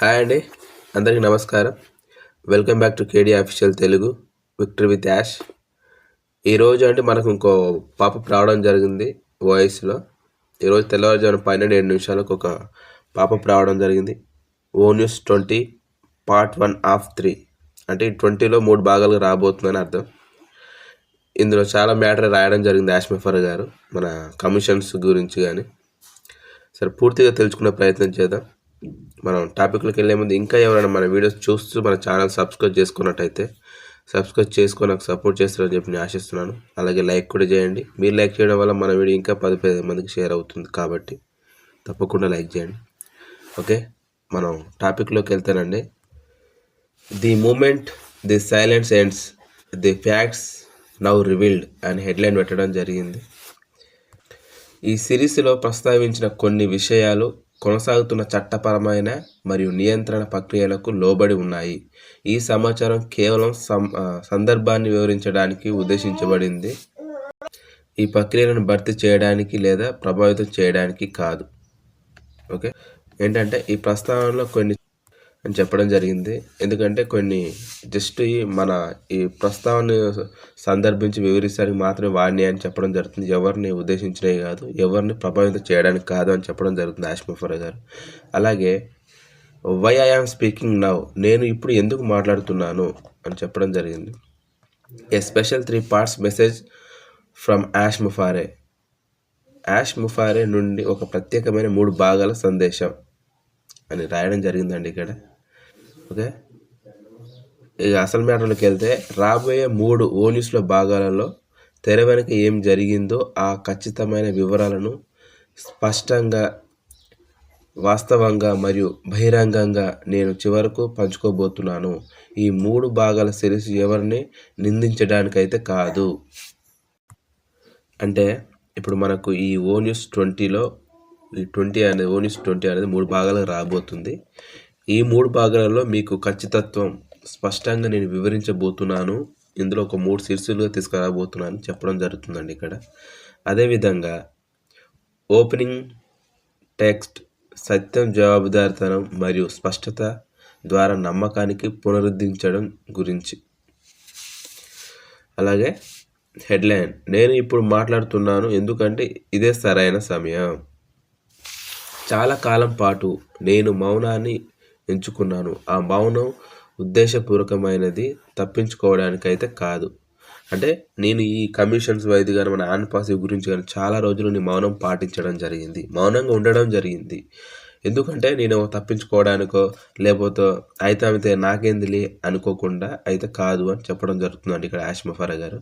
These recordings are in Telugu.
హాయ్ అండి, అందరికీ నమస్కారం. Welcome back to K D official Telugu victory with Yash. ఈరోజు అంటే మనకు ఇంకో పాపప్ రావడం జరిగింది వాయిస్లో. ఈరోజు తెల్లవారుజామున 12:07 ఒక పాపప్ రావడం జరిగింది. ఓ న్యూస్ 20 Part 1 of 3 అంటే 20లో 3 భాగాలుగా రాబోతుందని అర్థం. ఇందులో చాలా మ్యాటర్ రాయడం జరిగింది యాష్ ముఫర్ గారు, మన కమిషన్స్ గురించి కానీ. సరే, పూర్తిగా తెలుసుకునే ప్రయత్నం చేద్దాం. మనం టాపిక్లోకి వెళ్ళే ముందు ఇంకా ఎవరైనా మన వీడియోస్ చూస్తూ మన ఛానల్ సబ్స్క్రైబ్ చేసుకున్నట్టయితే సబ్స్క్రైబ్ చేసుకొని నాకు సపోర్ట్ చేస్తారని చెప్పి నేను ఆశిస్తున్నాను. అలాగే లైక్ కూడా చేయండి. మీరు లైక్ చేయడం వల్ల మన వీడియో ఇంకా 10 మందికి షేర్ అవుతుంది కాబట్టి తప్పకుండా లైక్ చేయండి. ఓకే, మనం టాపిక్లోకి వెళ్తానండి. The moment the silence ends the facts now revealed అని హెడ్లైన్ పెట్టడం జరిగింది. ఈ సిరీస్లో ప్రస్తావించిన కొన్ని విషయాలు కొనసాగుతున్న చట్టపరమైన మరియు నియంత్రణ ప్రక్రియలకు లోబడి ఉన్నాయి. ఈ సమాచారం కేవలం సందర్భాన్ని వివరించడానికి ఉద్దేశించబడింది, ఈ ప్రక్రియలను భర్తీ చేయడానికి లేదా ప్రభావితం చేయడానికి కాదు. ఓకే, ఏంటంటే ఈ ప్రస్తావనలో కొన్ని అని చెప్పడం జరిగింది. ఎందుకంటే కొన్ని జస్ట్ మన ఈ ప్రస్తావన సందర్భించి వివరించడానికి మాత్రమే వాడిని అని చెప్పడం జరుగుతుంది. ఎవరిని ఉద్దేశించినవి కాదు, ఎవరిని ప్రభావితం చేయడానికి కాదు అని చెప్పడం జరుగుతుంది యాష్ ముఫర్ గారు. అలాగే why I am speaking now, నేను ఇప్పుడు ఎందుకు మాట్లాడుతున్నాను అని చెప్పడం జరిగింది. A special 3 parts message from యాష్ ముఫారే, యాష్ ముఫారే నుండి ఒక ప్రత్యేకమైన 3 భాగాల సందేశం అని రాయడం జరిగిందండి ఇక్కడ. ఓకే, ఇక అసలు మ్యాటర్లోకి వెళ్తే రాబోయే 3 ఓన్యూస్ల భాగాలలో తెర వెనుక ఏం జరిగిందో ఆ ఖచ్చితమైన వివరాలను స్పష్టంగా, వాస్తవంగా మరియు బహిరంగంగా నేను చివరకు పంచుకోబోతున్నాను. ఈ 3 భాగాల సిరీస్ ఎవరిని నిందించడానికైతే కాదు. అంటే ఇప్పుడు మనకు ఈ ఓ న్యూస్ 20లో ఈ 20 అనేది ఓ న్యూస్ 20 అనేది 3 భాగాలు రాబోతుంది. ఈ 3 భాగాలలో మీకు ఖచ్చితత్వం స్పష్టంగా నేను వివరించబోతున్నాను. ఇందులో ఒక 3 శీర్షులుగా తీసుకురాబోతున్నాను చెప్పడం జరుగుతుందండి ఇక్కడ. అదేవిధంగా ఓపెనింగ్ టెక్స్ట్ సత్యం, జవాబుదారితనం మరియు స్పష్టత ద్వారా నమ్మకానికి పునరుద్ధరించడం గురించి. అలాగే హెడ్లైన్, నేను ఇప్పుడు మాట్లాడుతున్నాను ఎందుకంటే ఇదే సరైన సమయం. చాలా కాలం పాటు నేను మౌనాన్ని ఎంచుకున్నాను. ఆ మౌనం ఉద్దేశపూర్వకమైనది, తప్పించుకోవడానికైతే కాదు. అంటే నేను ఈ కమిషన్స్ వైద్య కానీ మన ఆన్పాసివ్ గురించి కానీ చాలా రోజులు నేను మౌనం పాటించడం జరిగింది, మౌనంగా ఉండడం జరిగింది. ఎందుకంటే నేను తప్పించుకోవడానికో లేకపోతే అయితే నాకేందిలే అనుకోకుండా అయితే కాదు అని చెప్పడం జరుగుతుందండి ఇక్కడ యాష్ ముఫర్ గారు.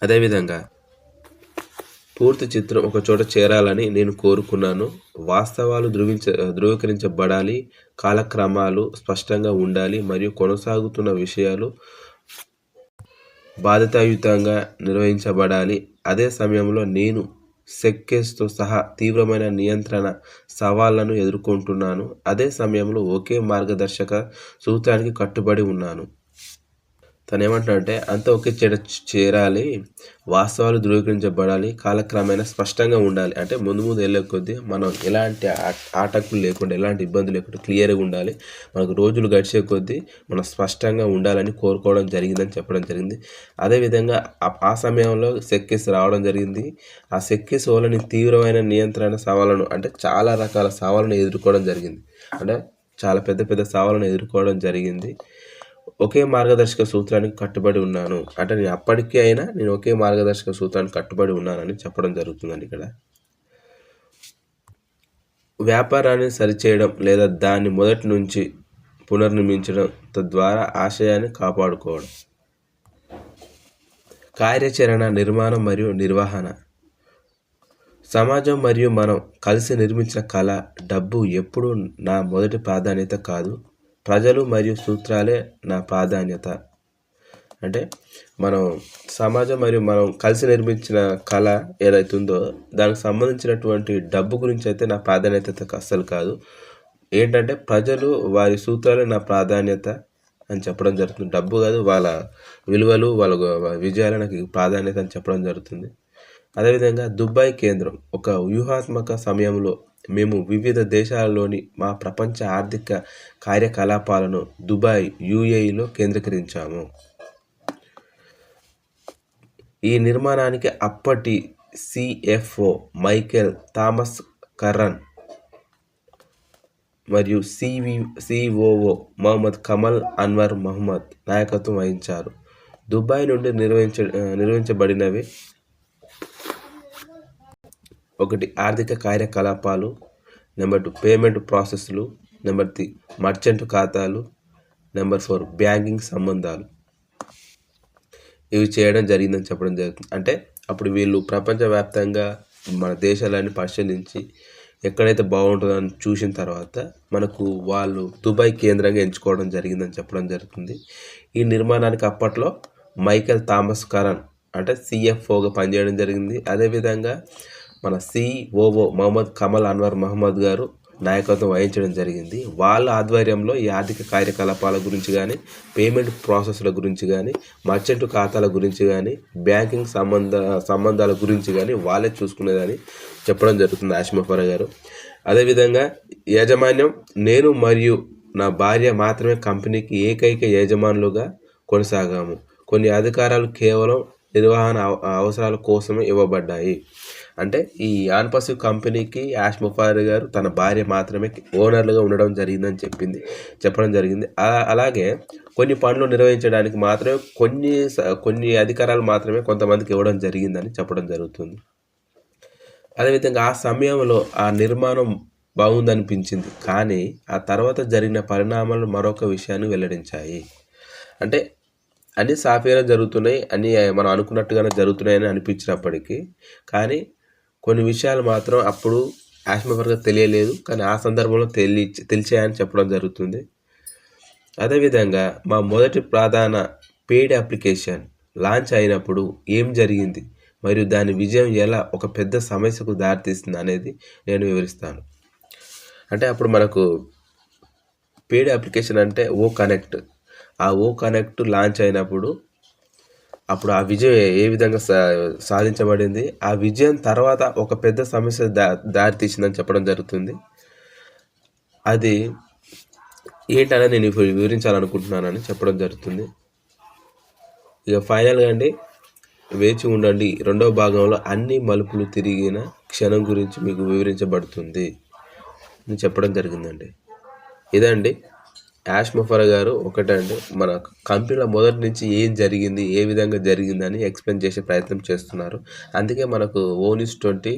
అదేవిధంగా పూర్తి చిత్రం ఒక చోట చేరాలని నేను కోరుకున్నాను. వాస్తవాలు ధృవీకరించబడాలి, కాలక్రమాలు స్పష్టంగా ఉండాలి మరియు కొనసాగుతున్న విషయాలు బాధ్యతాయుతంగా నిర్వహించబడాలి. అదే సమయంలో నేను సెక్కేస్తో సహా తీవ్రమైన నియంత్రణ సవాళ్లను ఎదుర్కొంటున్నాను. అదే సమయంలో ఒకే మార్గదర్శక సూత్రానికి కట్టుబడి ఉన్నాను. తను ఏమంటాడంటే అంతా ఒకే చేరాలి, వాస్తవాలు ధృవీకరించబడాలి, కాలక్రమేణా స్పష్టంగా ఉండాలి. అంటే ముందు వెళ్ళే కొద్దీ మనం ఎలాంటి ఆటంకులు లేకుండా, ఎలాంటి ఇబ్బందులు లేకుండా క్లియర్గా ఉండాలి. మనకు రోజులు గడిచే కొద్దీ మనం స్పష్టంగా ఉండాలని కోరుకోవడం జరిగిందని చెప్పడం జరిగింది. అదేవిధంగా ఆ సమయంలో సెక్కేస్ రావడం జరిగింది. ఆ సెక్కేస్ వల్ల తీవ్రమైన నియంత్రణ సవాళ్ళను, అంటే చాలా రకాల సవాళ్ళను ఎదుర్కోవడం జరిగింది. అంటే చాలా పెద్ద సవాళ్ళను ఎదుర్కోవడం జరిగింది. ఒకే మార్గదర్శక సూత్రానికి కట్టుబడి ఉన్నాను. అంటే నేను అప్పటికీ అయినా నేను ఒకే మార్గదర్శక సూత్రానికి కట్టుబడి ఉన్నానని చెప్పడం జరుగుతుందండి ఇక్కడ. వ్యాపారాన్ని సరిచేయడం లేదా దాన్ని మొదటి నుంచి పునర్నిర్మించడం, తద్వారా ఆశయాన్ని కాపాడుకోవడం. కార్యాచరణ, నిర్మాణం మరియు నిర్వహణ. సమాజం మరియు మనం కలిసి నిర్మించిన కళ, డబ్బు ఎప్పుడూ నా మొదటి ప్రాధాన్యత కాదు. ప్రజలు మరియు సూత్రాలే నా ప్రాధాన్యత. అంటే మనం సమాజం మరియు మనం కలిసి నిర్మించిన కళ ఏదైతే ఉందో దానికి సంబంధించినటువంటి డబ్బు గురించి అయితే నా ప్రాధాన్యత అస్సలు కాదు. ఏంటంటే ప్రజలు, వారి సూత్రాలే నా ప్రాధాన్యత అని చెప్పడం జరుగుతుంది. డబ్బు కాదు, వాళ్ళ విలువలు, వాళ్ళ విజయాలు నాకు ప్రాధాన్యత అని చెప్పడం జరుగుతుంది. అదేవిధంగా దుబాయ్ కేంద్రం ఒక వ్యూహాత్మక సమయంలో మేము వివిధ దేశాలలోని మా ప్రపంచ ఆర్థిక కార్యకలాపాలను దుబాయ్, యుఏఈలో కేంద్రీకరించాము. ఈ నిర్మాణానికి అప్పటి సిఎఫ్ఓ మైకేల్ థామస్ కర్రన్ మరియు సిఓఓ మొహమ్మద్ కమల్ అన్వర్ మహమ్మద్ నాయకత్వం వహించారు. దుబాయ్ నుండి నిర్వహించబడినవి: 1 ఆర్థిక కార్యకలాపాలు, నెంబర్ 2 పేమెంట్ ప్రాసెస్లు, నెంబర్ 3 మర్చెంట్ ఖాతాలు, నెంబర్ 4 బ్యాంకింగ్ సంబంధాలు. ఇవి చేయడం జరిగిందని చెప్పడం జరుగుతుంది. అంటే అప్పుడు వీళ్ళు ప్రపంచవ్యాప్తంగా మన దేశాలన్నీ పరిశీలించి ఎక్కడైతే బాగుంటుందని చూసిన తర్వాత మనకు వాళ్ళు దుబాయ్ కేంద్రంగా ఎంచుకోవడం జరిగిందని చెప్పడం జరుగుతుంది. ఈ నిర్మాణానికి అప్పట్లో మైకేల్ థామస్ కరన్ అంటే సిఎఫ్ఓగా పనిచేయడం జరిగింది. అదేవిధంగా మన సిఓఓ మొహమ్మద్ కమల్ అన్వర్ మహమ్మద్ గారు నాయకత్వం వహించడం జరిగింది. వాళ్ళ ఆధ్వర్యంలో ఈ ఆర్థిక కార్యకలాపాల గురించి కానీ, పేమెంట్ ప్రాసెస్ల గురించి కానీ, మర్చెంట్ ఖాతాల గురించి కానీ, బ్యాంకింగ్ సంబంధాల గురించి కానీ వాళ్ళే చూసుకునేదని చెప్పడం జరుగుతుంది ఆసిమఫర్ గారు. అదేవిధంగా యాజమాన్యం: నేను మరియు నా భార్య మాత్రమే కంపెనీకి ఏకైక యజమానులుగా కొనసాగాము. కొన్ని అధికారాలు కేవలం నిర్వహణ అవసరాల కోసమే ఇవ్వబడ్డాయి. అంటే ఈ ఆన్పసివ్ కంపెనీకి ఆసిమఫర్ గారు తన భార్య మాత్రమే ఓనర్లుగా ఉండడం జరిగిందని చెప్పడం జరిగింది. అలాగే కొన్ని పనులు నిర్వహించడానికి మాత్రమే కొన్ని అధికారాలు మాత్రమే కొంతమందికి ఇవ్వడం జరిగిందని చెప్పడం జరుగుతుంది. అదేవిధంగా ఆ సమయంలో ఆ నిర్మాణం బాగుందనిపించింది, కానీ ఆ తర్వాత జరిగిన పరిణామాలు మరొక విషయాన్ని వెల్లడించాయి. అంటే అన్ని సాఫీగా జరుగుతున్నాయి, అన్నీ మనం అనుకున్నట్టుగానే జరుగుతున్నాయని అనిపించినప్పటికీ కానీ కొన్ని విషయాలు మాత్రం అప్పుడు ఆసిమఫర్గా తెలియలేదు, కానీ ఆ సందర్భంలో తెలిసాయని చెప్పడం జరుగుతుంది. అదేవిధంగా మా మొదటి ప్రధాన పెయిడ్ అప్లికేషన్ లాంచ్ అయినప్పుడు ఏం జరిగింది మరియు దాని విజయం ఎలా ఒక పెద్ద సమస్యకు దారితీస్తుంది అనేది నేను వివరిస్తాను. అంటే అప్పుడు మనకు పెయిడ్ అప్లికేషన్ అంటే ఓ కనెక్ట్. ఆ ఓ కనెక్ట్ లాంచ్ అయినప్పుడు అప్పుడు ఆ విజయం ఏ విధంగా సాధించబడింది, ఆ విజయం తర్వాత ఒక పెద్ద సమస్య దారితీసిందని చెప్పడం జరుగుతుంది. అది ఏంటనేది నేను ఇప్పుడు వివరించాలనుకుంటున్నానని చెప్పడం జరుగుతుంది. ఇక ఫైనల్గా అండి, వేచి ఉండండి, 2వ భాగంలో అన్ని మలుపులు తిరిగిన క్షణం గురించి మీకు వివరించబడుతుంది అని చెప్పడం జరిగిందండి. ఇదండి ఆసిమఫర్ గారు ఒకటండి మన కంపెనీలో మొదటి నుంచి ఏం జరిగింది, ఏ విధంగా జరిగిందని ఎక్స్ప్లెయిన్ చేసే ప్రయత్నం చేస్తున్నారు. అందుకే మనకు ONES20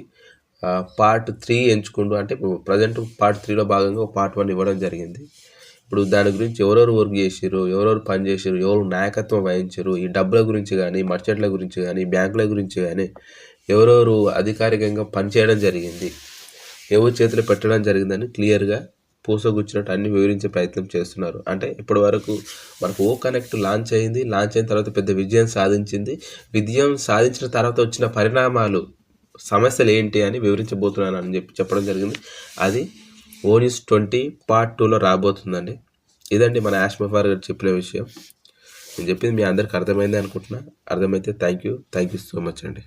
పార్ట్ 3 ఎంచుకుంటూ, అంటే ప్రజెంట్ పార్ట్ 3లో భాగంగా పార్ట్ 1 ఇవ్వడం జరిగింది. ఇప్పుడు దాని గురించి ఎవరెవరు వర్క్ చేసారు, ఎవరెవరు పని చేసారు, ఎవరు నాయకత్వం వహించారు, ఈ డబ్బుల గురించి కానీ, మర్చెంట్ల గురించి కానీ, బ్యాంకుల గురించి కానీ ఎవరెవరు అధికారికంగా పనిచేయడం జరిగింది, ఎవరు చేతులు పెట్టడం జరిగిందని క్లియర్గా పూసగుచ్చినట్టు అన్ని వివరించే ప్రయత్నం చేస్తున్నారు. అంటే ఇప్పటి వరకు మనకు ఓ కనెక్ట్ లాంచ్ అయింది, లాంచ్ అయిన తర్వాత పెద్ద విజయం సాధించింది. విజయం సాధించిన తర్వాత వచ్చిన పరిణామాలు, సమస్యలు ఏంటి అని వివరించబోతున్నాను అని చెప్పడం జరిగింది. అది ONES20 పార్ట్ 2లో రాబోతుందండి. ఇదండి మన ఆసిమఫర్ గారు చెప్పిన విషయం. నేను చెప్పింది మీ అందరికి అర్థమైంది అనుకుంటున్నా. అర్థమైతే థ్యాంక్ యూ సో మచ్ అండి.